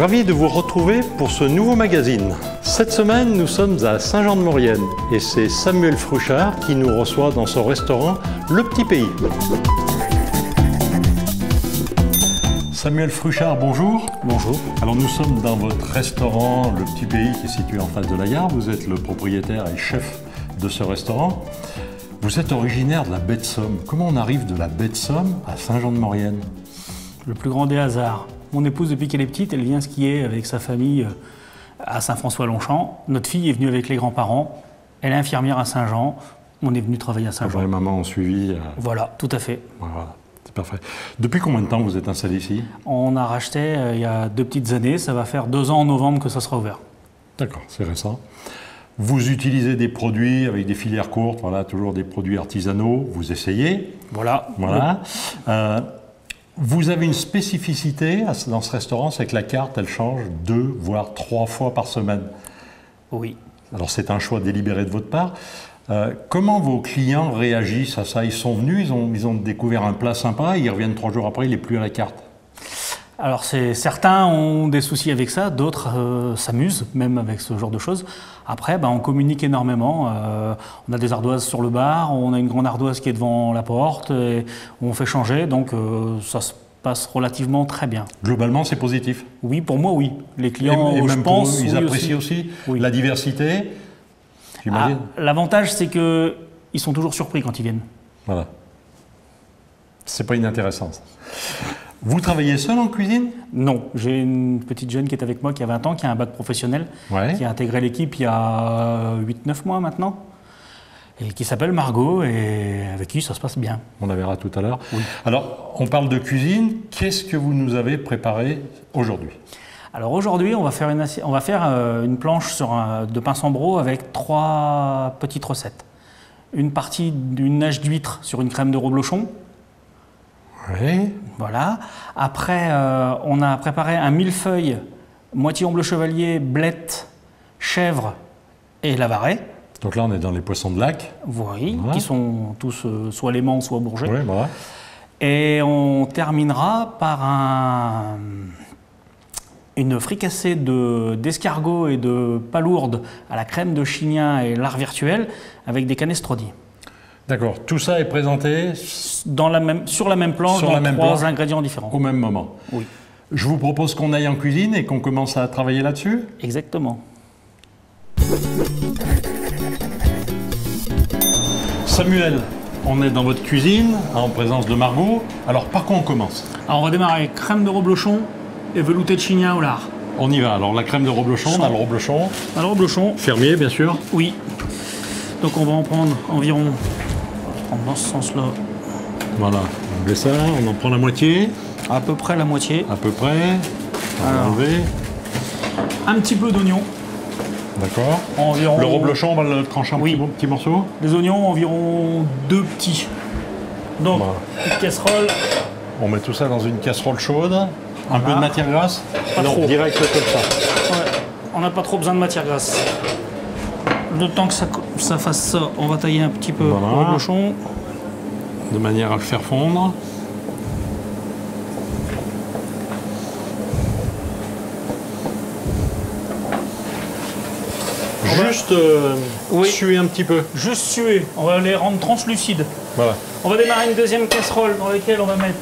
Ravi de vous retrouver pour ce nouveau magazine. Cette semaine, nous sommes à Saint-Jean-de-Maurienne et c'est Samuel Fruchard qui nous reçoit dans son restaurant Le Petit Pays. Samuel Fruchard, bonjour. Bonjour. Alors nous sommes dans votre restaurant Le Petit Pays qui est situé en face de la gare. Vous êtes le propriétaire et chef de ce restaurant. Vous êtes originaire de la baie de Somme. Comment on arrive de la baie de Somme à Saint-Jean-de-Maurienne? Le plus grand des hasards. Mon épouse, depuis qu'elle est petite, elle vient skier avec sa famille à Saint-François-Longchamp. Notre fille est venue avec les grands-parents. Elle est infirmière à Saint-Jean. On est venu travailler à Saint-Jean. Papa et maman ont suivi. Voilà, tout à fait. Voilà, c'est parfait. Depuis combien de temps vous êtes installé ici? On a racheté il y a 2 petites années. Ça va faire 2 ans en novembre que ça sera ouvert. D'accord, c'est récent. Vous utilisez des produits avec des filières courtes, voilà, toujours des produits artisanaux. Vous essayez. Voilà. Vous avez une spécificité dans ce restaurant, c'est que la carte, elle change 2 voire 3 fois par semaine. Oui. Alors c'est un choix délibéré de votre part. Comment vos clients réagissent à ça? Ils sont venus, ils ont découvert un plat sympa, ils reviennent 3 jours après, il n'est plus à la carte. Alors certains ont des soucis avec ça, d'autres s'amusent même avec ce genre de choses. Après, on communique énormément. On a des ardoises sur le bar, on a une grande ardoise qui est devant la porte, et on fait changer, donc ça se passe relativement très bien. Globalement, c'est positif? Oui, pour moi, oui. Les clients, et même je pense, pour eux, ils apprécient aussi oui. La diversité, j'imagine. L'avantage, c'est qu'ils sont toujours surpris quand ils viennent. Voilà. C'est pas inintéressant, ça. Vous travaillez seul en cuisine? Non, j'ai une petite jeune qui est avec moi qui a 20 ans, qui a un bac professionnel, qui a intégré l'équipe il y a 8-9 mois maintenant, et qui s'appelle Margot, et avec qui ça se passe bien. On la verra tout à l'heure. Oui. Alors, on parle de cuisine. Qu'est-ce que vous nous avez préparé aujourd'hui? Alors aujourd'hui, on va faire une planche de pain sans broc avec 3 petites recettes. Une partie d'une nage d'huître sur une crème de reblochon. Oui. Voilà. Après, on a préparé un millefeuille, moitié omble chevalier, blette, chèvre et lavaret. Donc là, on est dans les poissons de lac. Oui, Voilà. Qui sont tous soit lémans, soit bourgés. Oui, voilà. Et on terminera par une fricassée d'escargot et de palourdes à la crème de chignin et lard virtuel avec des canestroni. D'accord. Tout ça est présenté Sur la même planche, dans 3 ingrédients différents. Au même moment. Oui. Je vous propose qu'on aille en cuisine et qu'on commence à travailler là-dessus. Exactement. Samuel, on est dans votre cuisine, en présence de Margot. Alors, par quoi on commence? Alors, on va démarrer crème de reblochon et velouté de chignin au lard. On y va. Alors, la crème de reblochon, on a le reblochon. Un reblochon. Fermier, bien sûr. Oui. Donc, on va en prendre environ... dans ce sens-là. Voilà. On met ça, on en prend la moitié. À peu près la moitié. À peu près. On va enlever. Un petit peu d'oignon. D'accord. Environ... Le reblochon, on va le trancher en petits morceaux. Les oignons, environ 2 petits. Donc, voilà. Une casserole. On met tout ça dans une casserole chaude. Un peu de matière grasse. Pas trop. Direct comme ça. Ouais. On n'a pas trop besoin de matière grasse. Le temps que ça fasse ça, on va tailler un petit peu le reblochon. De manière à le faire fondre. Juste suer un petit peu. Juste suer. On va les rendre translucides. Voilà. On va démarrer une deuxième casserole dans laquelle on va mettre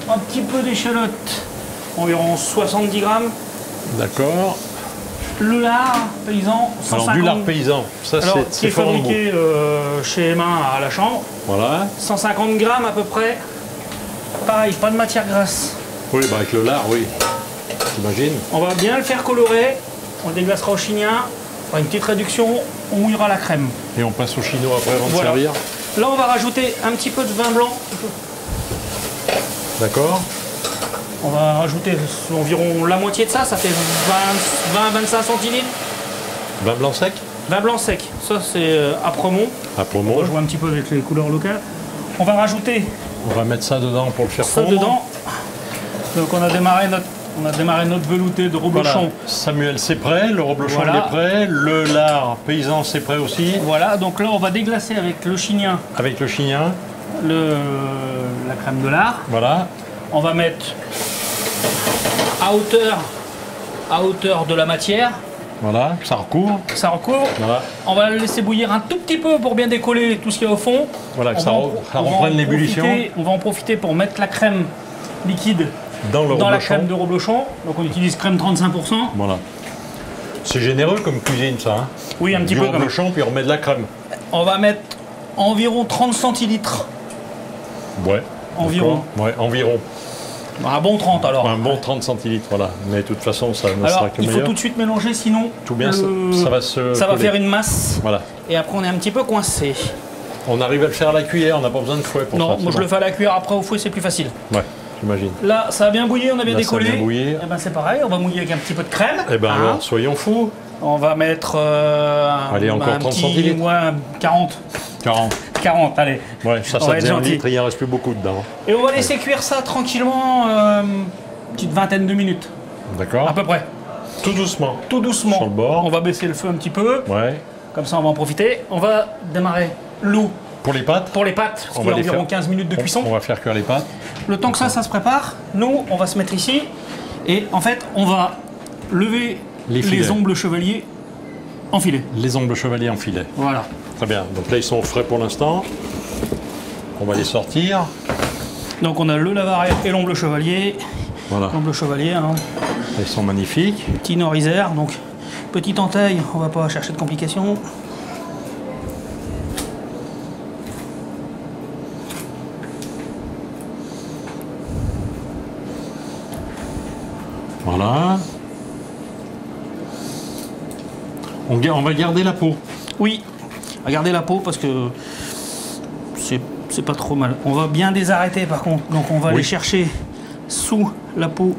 un petit peu d'échalote, environ 70 grammes. D'accord. Le lard paysan, 150. Alors du lard paysan, ça c'est fabriqué chez Emma à la chambre. Voilà. 150 grammes à peu près. Pareil, pas de matière grasse. Oui, avec le lard, oui. J'imagine. On va bien le faire colorer. On le déglacera au chignin. On fera une petite réduction. On mouillera la crème. Et on passe au chinois après avant de servir. Là, on va rajouter un petit peu de vin blanc. D'accord. On va rajouter environ la moitié de ça. Ça fait 20-25 centilitres. Vin blanc sec? Vin blanc sec. Ça, c'est à Promont. À Promont. On va jouer un petit peu avec les couleurs locales. On va rajouter... On va mettre ça dedans pour le faire fondre. dedans. Donc, on a démarré notre velouté de reblochon. Voilà. Samuel, c'est prêt. Le reblochon est prêt. Le lard paysan, c'est prêt aussi. Voilà. Donc là, on va déglacer avec le chignin. Avec le chignin. La crème de lard. Voilà. On va mettre à hauteur à hauteur de la matière. Voilà, ça recouvre. Ça recouvre. Voilà. On va le laisser bouillir un tout petit peu pour bien décoller tout ce qu'il y a au fond. Voilà, que ça on va reprenne l'ébullition. On va en profiter pour mettre la crème liquide Dans la crème de reblochon. Donc on utilise crème 35%. Voilà. C'est généreux comme cuisine, ça. Hein. Oui, un petit du peu. Du reblochon, puis on remet de la crème. On va mettre environ 30 centilitres. Ouais. Environ. Ouais, environ. Un bon 30 alors. Un bon 30 centilitres, voilà. Mais de toute façon, ça ne Alors, sera que il faut meilleur. tout de suite mélanger, sinon Tout bien, ça va faire une masse. Voilà. Et après, on est un petit peu coincé. On arrive à le faire à la cuillère, on n'a pas besoin de fouet pour ça. Non, moi je le fais à la cuillère, après au fouet, c'est plus facile. Ouais, j'imagine. Là, ça a bien bouilli, on a bien Là, décollé. ça a bien bouilli. Et ben c'est pareil, on va mouiller avec un petit peu de crème. Eh ben alors, soyons fous. On va mettre Allez, encore 30 centilitres. Ouais, 40. 40. 40, allez. Ouais, ça On va être faisait un gentil. litre et il en reste plus beaucoup dedans. Et on va laisser cuire ça tranquillement, une petite vingtaine de minutes, D'accord. à peu près. Tout doucement. Tout doucement. Sur le bord. On va baisser le feu un petit peu, Ouais. comme ça on va en profiter. On va démarrer l'eau Pour les pâtes, pour les pâtes, ce On qui va est les environ faire. 15 minutes de cuisson. on va faire cuire les pâtes. Le temps que ça se prépare, nous, on va se mettre ici. Et en fait, on va lever Les filets. les ongles chevaliers en filet. Les ongles chevaliers en filet. Voilà. Très bien. Donc là, ils sont frais pour l'instant. On va les sortir. Donc on a le lavaret et l'omble chevalier. Voilà. L'omble chevalier, hein. Ils sont magnifiques. Petit norisaire, donc petite entaille, on va pas chercher de complications. Voilà. On va garder la peau. Oui, regardez la peau parce que c'est pas trop mal. On va bien désarrêter par contre, donc on va aller chercher sous la peau.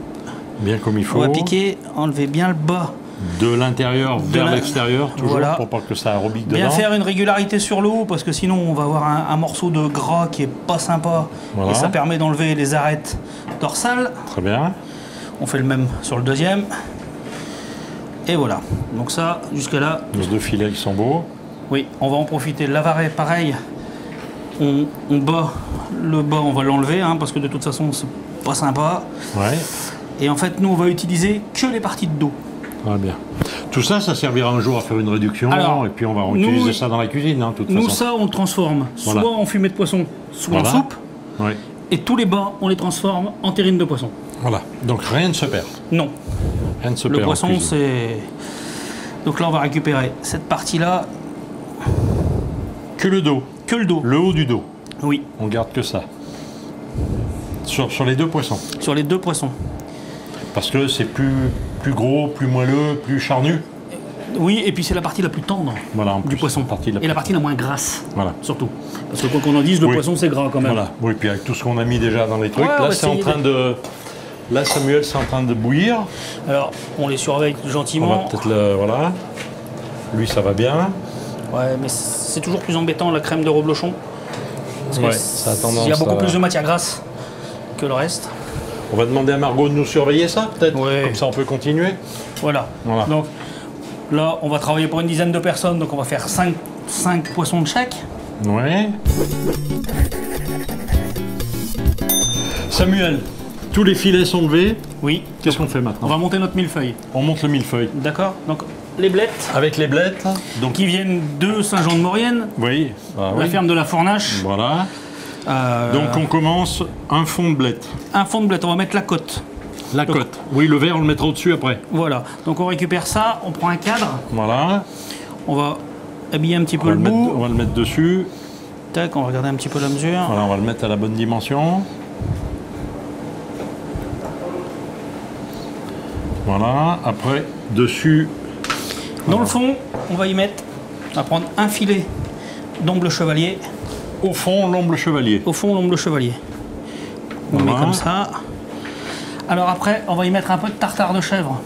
Bien comme il faut. On va piquer, enlever bien le bas. De l'intérieur vers la- l'extérieur, toujours, Voilà. pour pas que ça rebique dedans. Bien faire une régularité sur l'eau parce que sinon on va avoir un morceau de gras qui est pas sympa. Voilà. Et ça permet d'enlever les arêtes dorsales. Très bien. On fait le même sur le deuxième. Et voilà. Donc ça, jusque là, Nos deux filets qui sont beaux. oui, on va en profiter. Le lavaret, pareil. On bat le bas, on va l'enlever hein, parce que de toute façon c'est pas sympa. Ouais. Et en fait, nous on va utiliser que les parties de dos. Très bien. Tout ça, ça servira un jour à faire une réduction. Alors, et puis on va nous- utiliser ça dans la cuisine, hein, de toute Nous façon. ça, on le transforme soit Voilà. en fumée de poisson, soit Voilà. en soupe. Oui. Et tous les bas, on les transforme en terrine de poisson. Voilà. Donc rien ne se perd. Non, Rien ne se le perd. en poisson cuisine. c'est... Donc là on va récupérer cette partie-là, Que le dos. que le dos. Le haut du dos. Oui, On garde que ça. Sur les deux poissons. sur les deux poissons. Parce que c'est plus gros, plus moelleux, plus charnu. Oui, et puis c'est la partie la plus tendre Voilà, en du plus, poisson. la partie la Et la plus- partie la moins grasse, Voilà. surtout. Parce que quoi qu'on en dise, le Oui. poisson c'est gras quand même. Voilà. Oui, puis avec tout ce qu'on a mis déjà dans les trucs, Ouais, on là va c'est en essayer train de. Là, Samuel, c'est en train de bouillir. Alors, on les surveille On va gentiment. peut-être le. Voilà. Lui, ça va bien. Ouais, mais c'est toujours plus embêtant la crème de reblochon. Parce que Ouais, ça a tendance il y a beaucoup à- plus de matière grasse que le reste. On va demander à Margot de nous surveiller ça, peut-être. Ouais. Comme ça, on peut continuer. Voilà. Voilà. Donc là, on va travailler pour une dizaine de personnes, donc on va faire 5 poissons de chaque. Ouais. Samuel, tous les filets sont levés. Oui. Qu'est-ce qu'on fait On maintenant va monter notre millefeuille. On monte le millefeuille. D'accord. Donc les blettes Avec les blettes. Donc, qui viennent de Saint-Jean-de-Maurienne, oui. Ah, la oui. ferme de la Fournache. Voilà. Donc on commence un fond de blettes. Un fond de blettes, on va mettre la côte. La côte. Oui, le verre, on le mettra au-dessus après. Voilà. Donc on récupère ça, on prend un cadre, Voilà. on va habiller un petit On peu va, le le mettre, bout. on va le mettre dessus. Tac, on va regarder un petit peu la mesure. Voilà, on va le mettre à la bonne dimension. Voilà. Après, dessus. Dans le fond, on va y mettre, on va prendre un filet d'omble chevalier. Au fond, l'omble chevalier. Au fond, l'omble chevalier. On Voilà. met comme ça. Alors après, on va y mettre un peu de tartare de chèvre.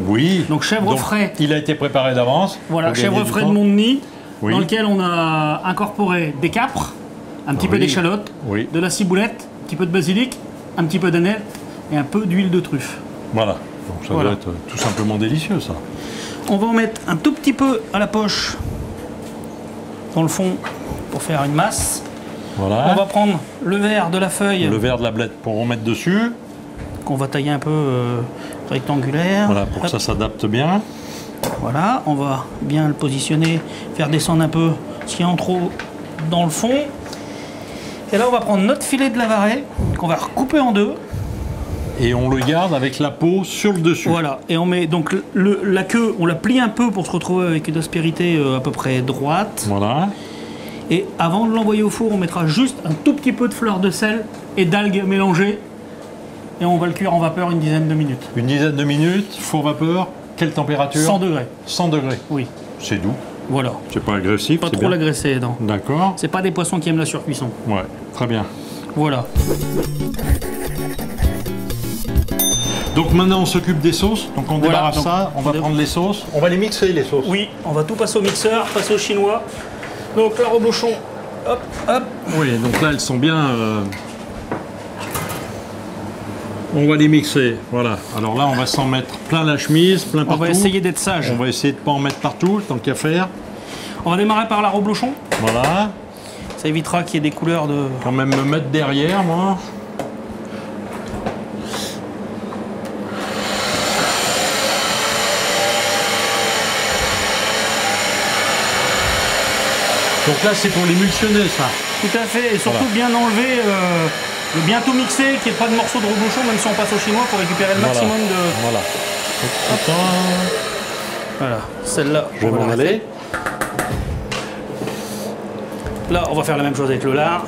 Oui. Donc chèvre frais. Il a été préparé d'avance. Voilà, pour gagner chèvre du frais temps. de Montdenis, Oui. dans lequel on a incorporé des capres, un petit peu Oui. d'échalote, Oui. de la ciboulette, un petit peu de basilic, un petit peu d'aneth et un peu d'huile de truffe. Voilà. Donc ça Voilà. doit être tout simplement délicieux, ça. On va en mettre un tout petit peu à la poche dans le fond pour faire une masse. Voilà. On va prendre le verre de la feuille Le verre de la blette pour remettre dessus. qu'on va tailler un peu rectangulaire. Voilà, pour que Hop. ça s'adapte bien. Voilà, on va bien le positionner, faire descendre un peu s'il y a en trop dans le fond. Et là, on va prendre notre filet de Lavaret qu'on va recouper en deux. Et on le garde avec la peau sur le dessus. Voilà, et on met donc la queue, on la plie un peu pour se retrouver avec une aspérité à peu près droite. Voilà. Et avant de l'envoyer au four, on mettra juste un tout petit peu de fleur de sel et d'algues mélangées. Et on va le cuire en vapeur une dizaine de minutes. Une dizaine de minutes, four vapeur. Quelle température? 100 degrés. 100 degrés. Oui. C'est doux. Voilà. C'est pas agressif. Pas c'est trop bien. l'agraisser, non. D'accord. C'est pas des poissons qui aiment la surcuisson. Ouais, très bien. Voilà. Donc maintenant on s'occupe des sauces. Donc on Voilà, débarrasse donc, ça. On va prendre les sauces. On va les mixer les sauces. Oui, on va tout passer au mixeur, passer au chinois. Donc la reblochon, hop, hop. Oui, donc là elles sont bien. On va les mixer. Voilà. Alors là on va s'en mettre plein la chemise, plein On partout. va essayer d'être sage. On va essayer de pas en mettre partout, tant qu'à faire. On va démarrer par la reblochon. Voilà. Ça évitera qu'il y ait des couleurs de... Quand même me mettre derrière moi. Donc là c'est pour l'émulsionner ça. Tout à fait, et surtout Voilà. bien enlever, bien tout mixer, qu'il n'y ait pas de morceaux de reblochon, même si on passe au chinois pour récupérer le maximum de... Voilà. Voilà, celle-là, Je vais on va m'en l'arrêter. aller. Là, on va faire la même chose avec le lard.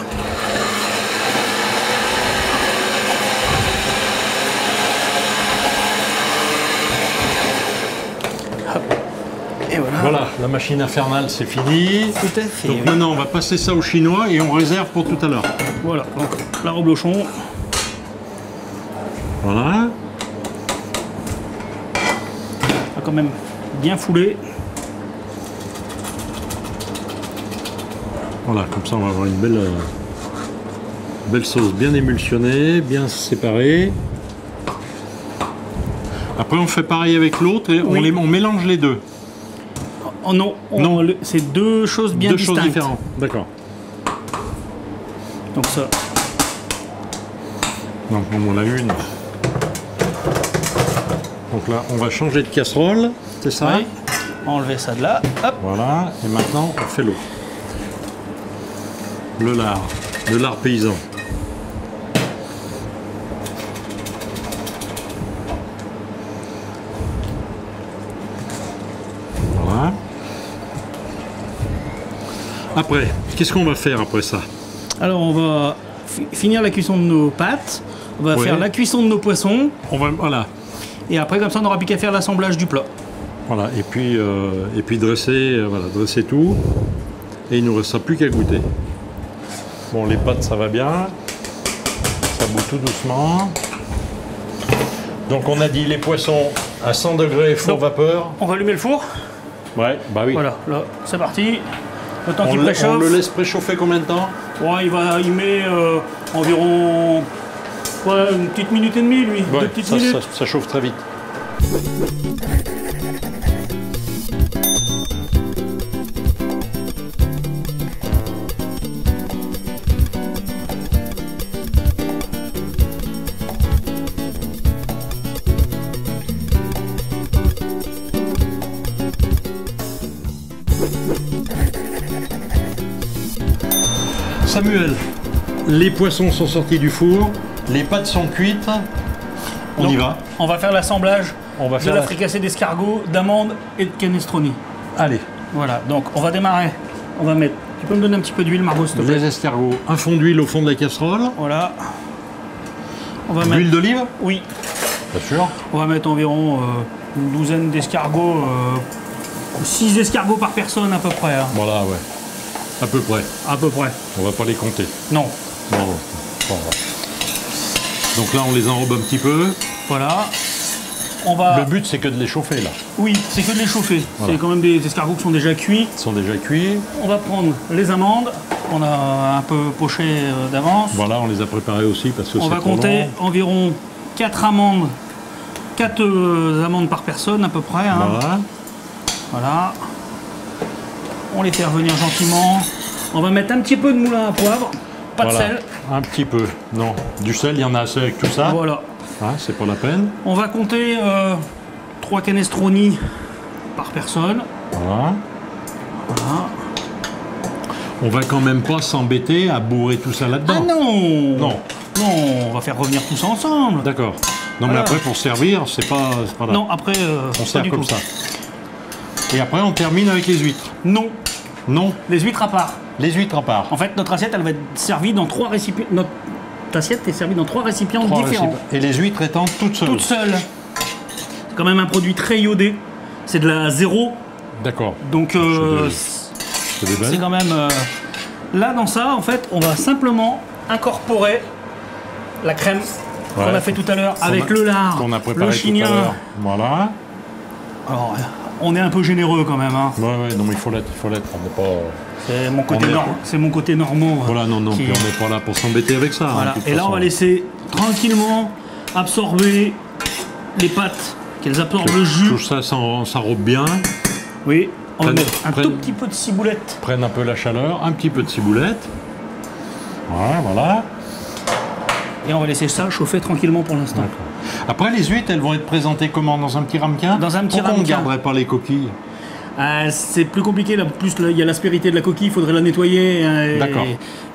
Hop. Et voilà. Voilà, la machine infernale c'est fini. Tout à fait. Donc oui. maintenant on va passer ça au chinois et on réserve pour tout à l'heure. Voilà, donc la reblochon. Voilà. On va quand même bien fouler. Voilà, comme ça on va avoir une belle sauce bien émulsionnée, bien séparée. Après on fait pareil avec l'autre et Oui. on mélange les deux. Oh non, Non. C'est deux choses bien Deux distinctes. choses différentes. D'accord. Donc ça, Donc on en a une. Donc là on va changer de casserole, c'est ça? ouais. Enlever ça de là. Hop. Voilà, et maintenant on fait l'autre. Le lard paysan. Voilà. Après, qu'est-ce qu'on va faire après ça? Alors on va finir la cuisson de nos pâtes. On va Ouais. faire la cuisson de nos poissons. On va, voilà, Et après, comme ça, on n'aura plus qu'à faire l'assemblage du plat. voilà, et puis dresser, voilà, dresser tout, et il ne nous restera plus qu'à goûter. Bon, les pâtes ça va bien, ça bout tout doucement. Donc on a dit les poissons à 100 degrés four Donc, vapeur. On va allumer le four. Ouais, bah oui. Voilà, là, c'est parti. Le temps On, qu'il on préchauffe. le laisse préchauffer combien de temps? Ouais, il met environ une petite minute et demie, lui. Ouais, Deux petites minutes. ça chauffe très vite. Samuel, les poissons sont sortis du four, les pâtes sont cuites, on y Donc, va. On va faire l'assemblage On va de faire la la- fricassée d'escargot, d'amandes et de canestroni. Allez, Voilà, donc on va démarrer. On va mettre. Tu peux me donner un petit peu d'huile, Margot, s'il te plaît? les escargots, un fond d'huile au fond de la casserole, Voilà. On va mettre. l'huile d'olive, Oui. bien sûr. On va mettre environ une douzaine d'escargots. 6 escargots par personne à peu près. Hein. Voilà, ouais, à peu près. À peu près. On va pas les compter. Non. Bon, bon. Donc là, on les enrobe un petit peu. Voilà. On va. Le but, c'est que de les chauffer là. Oui, c'est que de les chauffer. Voilà. C'est quand même des escargots qui sont déjà cuits. Ils sont déjà cuits. On va prendre les amandes. On a un peu poché d'avance. Voilà, on les a préparés aussi parce que c'est On va trop compter long. environ 4 amandes. 4 amandes par personne à peu près. Hein. Voilà. Voilà. On les fait revenir gentiment. On va mettre un petit peu de moulin à poivre. Pas de Voilà. sel. Un petit peu. Non, du sel, il y en a assez avec tout ça. Voilà. Ah, c'est pas la peine. On va compter 3 canestroni par personne. Voilà. Voilà. On va quand même pas s'embêter à bourrer tout ça là-dedans. Ah non. Non. Non, on va faire revenir tout ça ensemble. D'accord. Non, mais Voilà. après, pour servir, c'est pas là. Non, après, On pas sert du comme tout. ça. Et après, on termine avec les huîtres. Non, Non, les huîtres à part. les huîtres à part. En fait, notre assiette, elle va être servie dans 3 récipients. Notre assiette est servie dans 3 récipients Trois différents. récipients. Et les huîtres étant toutes seules. Toutes seules. C'est quand même un produit très iodé. C'est de la zéro. D'accord. Donc, C'est des c'est belles. quand même. Là, dans ça, en fait, on va simplement incorporer la crème qu'on Ouais. a fait tout à l'heure Qu'on avec a- le lard, qu'on a préparé le tout à chignin. l'heure. Voilà. Alors, on est un peu généreux quand même. Hein. Ouais, non, mais il faut l'être. On n'est pas. C'est mon côté On est- c'est mon côté normand. Voilà, non, qui- puis on n'est pas là pour s'embêter avec ça. hein, Voilà. de toute Et là, on façon. va laisser tranquillement absorber les pâtes, qu'elles absorbent le Tout jus. ça s'enrobe bien, Oui. On va Prenne- mettre un prenne- tout petit peu de ciboulette. prennent un peu la chaleur, un petit peu de ciboulette. Voilà. Et on va laisser ça chauffer tranquillement pour l'instant. Après, les huîtres, elles vont être présentées comment? Dans un petit ramequin? Dans un petit Pourquoi on ne ramequin. garderait pas les coquilles? C'est plus compliqué, là. Plus il y a l'aspérité de la coquille, il faudrait la nettoyer. Et D'accord.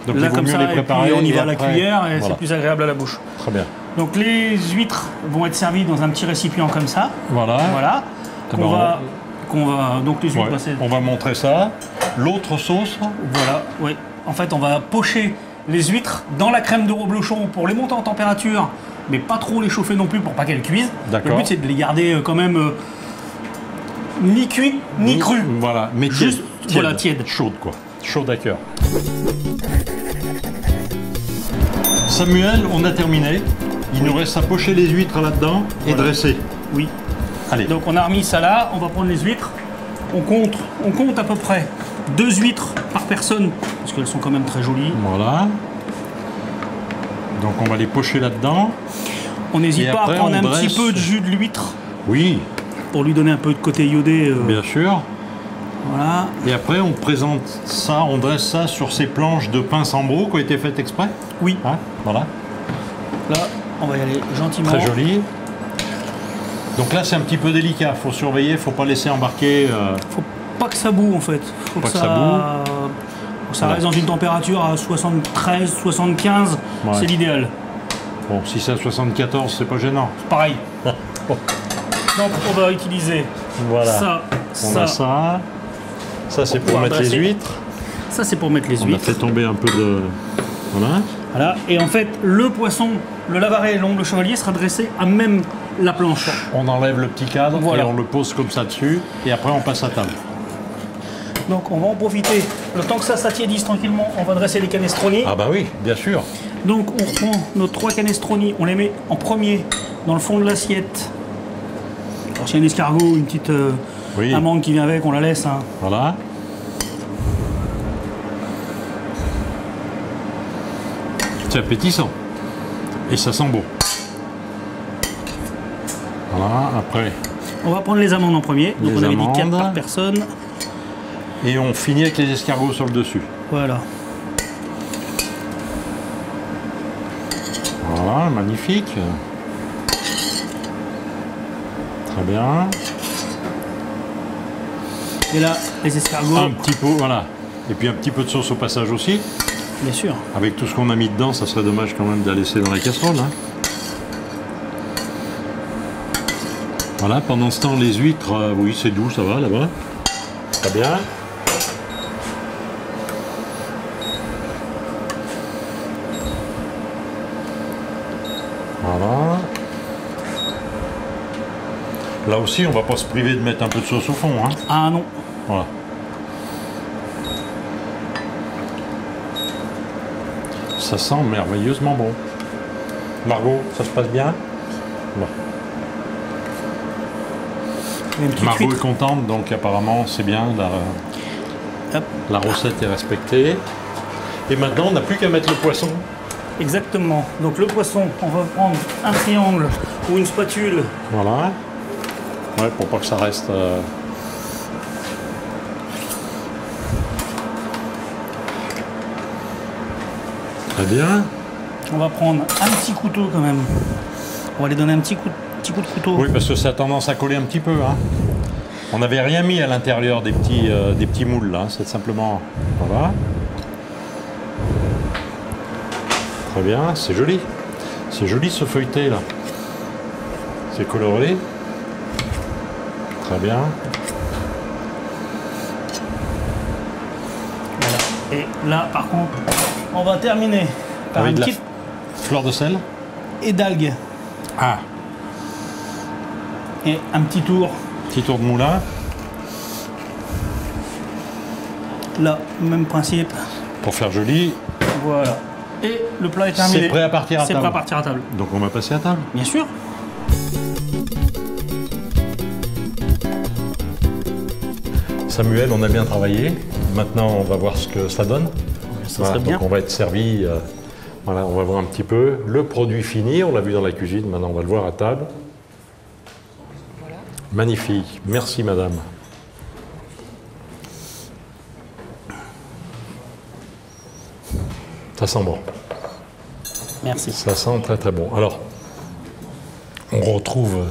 Donc, là, il vaut comme mieux ça, les et préparer puis on y et va à la après, cuillère et voilà. c'est plus agréable à la bouche. Très bien. Donc les huîtres vont être servies dans un petit récipient comme ça. Voilà. Voilà. Eh Qu'on ben, va, donc les huîtres, Ouais, bah, c'est- on va montrer ça. L'autre sauce, voilà. Oui. En fait, on va pocher les huîtres dans la crème de reblochon pour les monter en température, mais pas trop les chauffer non plus pour pas qu'elles cuisent. D'accord. Le but c'est de les garder quand même ni cuites ni crues. Voilà, mais Juste, voilà, tiède. Chaude, quoi. Chaude à cœur. Samuel, on a terminé. Il nous reste à pocher les huîtres là-dedans et Voilà. dresser. Oui. Allez. Donc on a remis ça là, on va prendre les huîtres. On compte à peu près 2 huîtres par personne, parce qu'elles sont quand même très jolies. Voilà. Donc on va les pocher là-dedans. On n'hésite Et pas à après, prendre on un petit dresse. peu de jus de l'huître Oui, pour lui donner un peu de côté iodé. bien sûr. Voilà. Et après, on présente ça, on dresse ça sur ces planches de pain Sambro qui ont été faites exprès. Oui. Hein, voilà. Là, on va y aller gentiment. Très joli. Donc là, c'est un petit peu délicat. Faut surveiller, faut pas laisser embarquer. Faut pas que ça boue en fait. Faut Pas que ça boue. Ça Voilà. reste dans une température à 73, 75, Ouais. c'est l'idéal. Bon, si c'est à 74, c'est pas gênant. Pareil. Donc on va utiliser Voilà. ça, On a ça. Ça, c'est pour pouvoir mettre dresser. les huîtres. Ça c'est pour mettre les On a huîtres. fait tomber un peu de. Voilà. Voilà. Et en fait, le poisson, le lavaret et l'ongle chevalier sera dressé à même la planche. On enlève le petit cadre Voilà. et on le pose comme ça dessus. Et après, on passe à table. Donc on va en profiter. Le temps que ça s'attiédisse tranquillement, on va dresser les canestroni. Ah bah oui, bien sûr. Donc on reprend nos 3 canestroni, on les met en premier dans le fond de l'assiette. Alors s'il y a un escargot, une petite Oui. amande qui vient avec, on la laisse. Hein. Voilà. C'est appétissant. Et ça sent beau. Voilà, après. On va prendre les amandes en premier. Donc Les on avait dit 4 amandes. par personne. Et on finit avec les escargots sur le dessus. Voilà. Voilà, magnifique. Très bien. Et là, les escargots, Un petit peu, voilà. Et puis un petit peu de sauce au passage aussi. bien sûr. Avec tout ce qu'on a mis dedans, ça serait dommage quand même de la laisser dans la casserole. Hein. Voilà, pendant ce temps, les huîtres, oui, c'est doux, ça va là-bas. Très bien. Voilà. Là aussi, on va pas se priver de mettre un peu de sauce au fond. Hein. Ah non. Voilà. Ça sent merveilleusement bon. Margot, ça se passe bien? Bon. Une petite Margot est huître. contente, donc apparemment c'est bien, Hop. la recette est respectée. Et maintenant, on n'a plus qu'à mettre le poisson. Exactement. Donc le poisson, on va prendre un triangle ou une spatule. Voilà. Ouais, pour pas que ça reste... Très bien. On va prendre un petit couteau quand même. On va les donner un petit coup de couteau. Oui, parce que ça a tendance à coller un petit peu. Hein. On n'avait rien mis à l'intérieur des petits moules là. C'est simplement... Voilà. Très bien, c'est joli. C'est joli ce feuilleté là. C'est coloré. Très bien. Voilà. Et là, par contre, on va terminer par Avec une de la petite fleur de sel. et d'algues. Ah, Et un petit tour. petit tour de moulin. Là, même principe. Pour faire joli. Voilà. Et le plat est terminé. C'est prêt à partir à C'est table. prêt à partir à table. Donc on va passer à table. Bien sûr. Samuel, on a bien travaillé. Maintenant, on va voir ce que ça donne. Ça serait bien. Donc on va être servi. Voilà, on va voir un petit peu le produit fini. On l'a vu dans la cuisine. Maintenant, on va le voir à table. Voilà. Magnifique. Merci, madame. Ça sent bon. Merci. Ça sent très très bon. Alors, on retrouve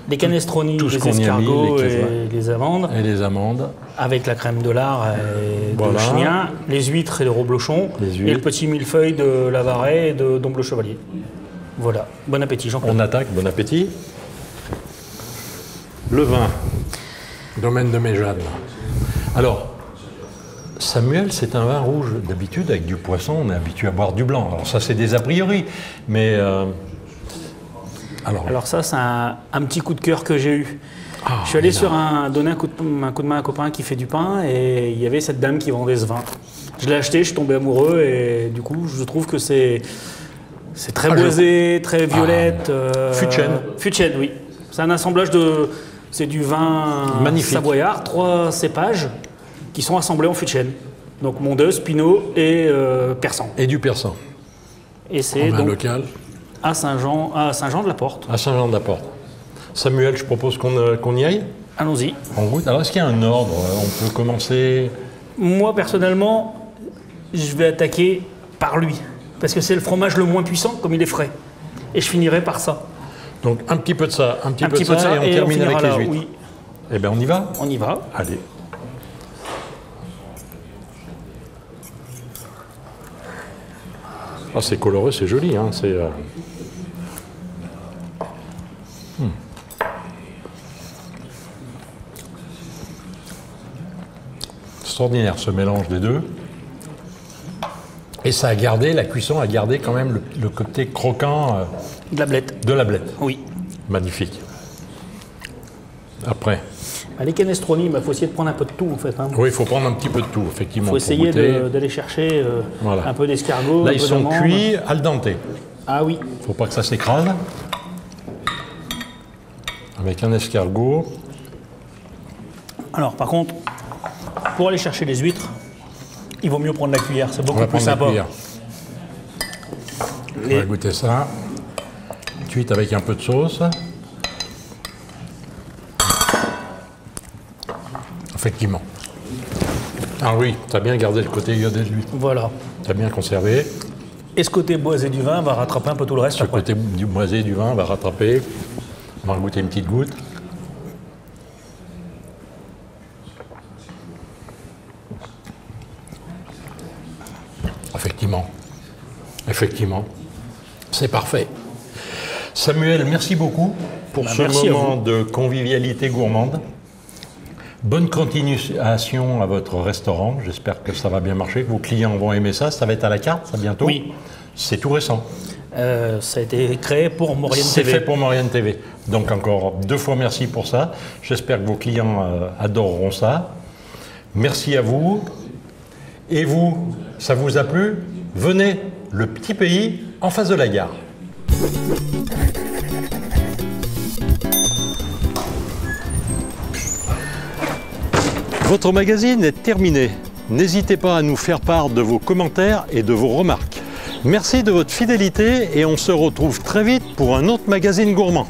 Des canestroni, tout ce des qu'on y a mis, escargots les et les amandes, et les amandes. avec la crème de lard et Voilà. de chien, les huîtres et le reblochon, Les et huîtres. le petit millefeuille de Lavaret et de d'Omble Chevalier. Voilà. Bon appétit, Jean-Claude. On attaque, bon appétit. Le vin, domaine de Méjane. Alors, Samuel, c'est un vin rouge. D'habitude, avec du poisson, on est habitué à boire du blanc. Alors ça, c'est des a priori. Mais, Alors ça, c'est un petit coup de cœur que j'ai eu. Ah, Je suis allé mais donner un coup de main à un copain qui fait du pain et il y avait cette dame qui vendait ce vin. Je l'ai acheté, je suis tombé amoureux et du coup, je trouve que c'est très boisé, très violette. Fût de chêne. Fût de chêne, oui. C'est un assemblage de... C'est du vin Magnifique. savoyard, 3 cépages qui sont assemblés en fût de chêne. Donc Mondeuse, Pinot et Persan. Et du persan. Et c'est En vin donc local, à Saint-Jean-de-la-Porte. à Saint-Jean-de-la-Porte. Samuel, je propose qu'on y aille. Allons-y. On goûte. Alors, est-ce qu'il y a un ordre? On peut commencer... Moi, personnellement, je vais attaquer par lui. Parce que c'est le fromage le moins puissant, comme il est frais. Et je finirai par ça. Donc, un petit peu de ça, un petit peu de ça, et on termine finira avec les là, huîtres. oui. Eh bien, on y va? On y va. Allez. Ah, c'est coloré, c'est joli. Hein, c'est, extraordinaire ce mélange des deux. Et ça a gardé, la cuisson a gardé quand même le côté croquant De la blette. de la blette. Oui. Magnifique. Après, Les canestroni, il faut essayer de prendre un peu de tout, en fait. oui, il faut prendre un petit peu de tout, effectivement. Il faut pour essayer goûter. d'aller chercher Voilà. un peu d'escargot. Là, un ils peu sont d'amande. cuits al dente. Ah oui. Faut pas que ça s'écrase. Avec un escargot. Alors, par contre, pour aller chercher les huîtres, il vaut mieux prendre la cuillère. C'est On beaucoup va plus prendre la sympa. cuillère. On va goûter ça. Cuite avec un peu de sauce. Effectivement. Ah oui, tu as bien gardé le côté iodé de l'huître. Voilà. Tu as bien conservé. Et ce côté boisé du vin va rattraper un peu tout le reste Ce après. côté du moisé du vin va rattraper. On va goûter une petite goutte. Effectivement. Effectivement. C'est parfait. Samuel, merci beaucoup pour ce merci à moment de convivialité gourmande. Bonne continuation à votre restaurant. J'espère que ça va bien marcher, que vos clients vont aimer ça. Ça va être à la carte, ça, bientôt? Oui. C'est tout récent. Ça a été créé pour Maurienne C'est TV. fait pour Maurienne TV. Donc encore 2 fois merci pour ça. J'espère que vos clients adoreront ça. Merci à vous. Et vous, ça vous a plu? Venez, le petit pays en face de la gare. Votre magazine est terminé. N'hésitez pas à nous faire part de vos commentaires et de vos remarques. Merci de votre fidélité et on se retrouve très vite pour un autre magazine gourmand.